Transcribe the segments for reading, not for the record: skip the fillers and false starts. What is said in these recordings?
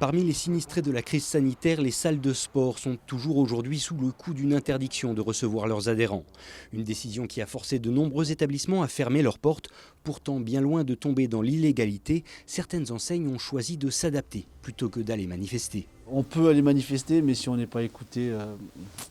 Parmi les sinistrés de la crise sanitaire, les salles de sport sont toujours aujourd'hui sous le coup d'une interdiction de recevoir leurs adhérents. Une décision qui a forcé de nombreux établissements à fermer leurs portes. Pourtant, bien loin de tomber dans l'illégalité, certaines enseignes ont choisi de s'adapter plutôt que d'aller manifester. On peut aller manifester, mais si on n'est pas écouté,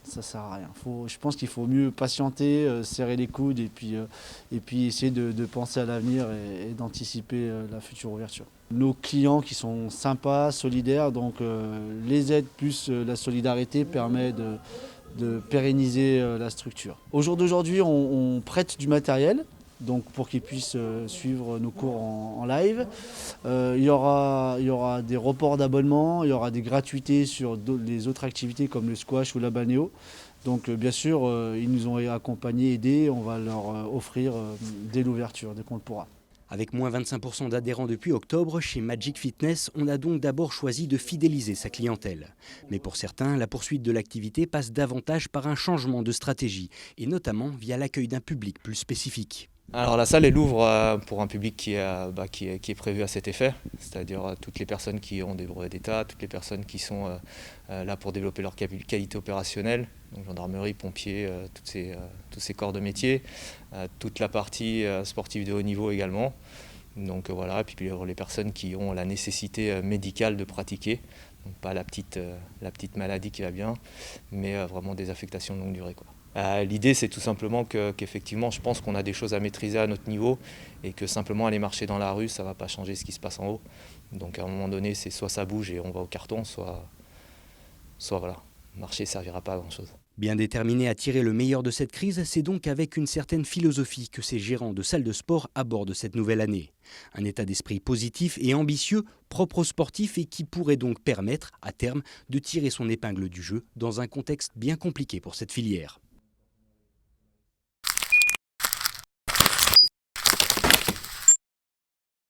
ça ne sert à rien. Je pense qu'il faut mieux patienter, serrer les coudes et puis essayer de penser à l'avenir et d'anticiper la future ouverture. Nos clients qui sont sympas, solidaires, donc les aides plus la solidarité permet de pérenniser la structure. Au jour d'aujourd'hui, on prête du matériel. Donc pour qu'ils puissent suivre nos cours en live. Il y aura des reports d'abonnement, il y aura des gratuités sur les autres activités comme le squash ou la balnéo. Donc bien sûr, ils nous ont accompagnés, aidés, on va leur offrir dès l'ouverture, dès qu'on le pourra. Avec moins 25% d'adhérents depuis octobre, chez Magic Fitness, on a donc d'abord choisi de fidéliser sa clientèle. Mais pour certains, la poursuite de l'activité passe davantage par un changement de stratégie, et notamment via l'accueil d'un public plus spécifique. Alors la salle elle ouvre pour un public qui est prévu à cet effet, c'est-à-dire toutes les personnes qui ont des brevets d'État, toutes les personnes qui sont là pour développer leur qualité opérationnelle, donc gendarmerie, pompiers, tous ces corps de métier, toute la partie sportive de haut niveau également. Donc voilà, et puis les personnes qui ont la nécessité médicale de pratiquer, donc pas la petite maladie qui va bien, mais vraiment des affectations de longue durée, quoi. L'idée c'est tout simplement qu'effectivement je pense qu'on a des choses à maîtriser à notre niveau et que simplement aller marcher dans la rue ça ne va pas changer ce qui se passe en haut. Donc à un moment donné c'est soit ça bouge et on va au carton, soit voilà, marcher ne servira pas à grand chose. Bien déterminés à tirer le meilleur de cette crise, c'est donc avec une certaine philosophie que ces gérants de salles de sport abordent cette nouvelle année. Un état d'esprit positif et ambitieux, propre aux sportifs et qui pourrait donc permettre, à terme, de tirer son épingle du jeu dans un contexte bien compliqué pour cette filière.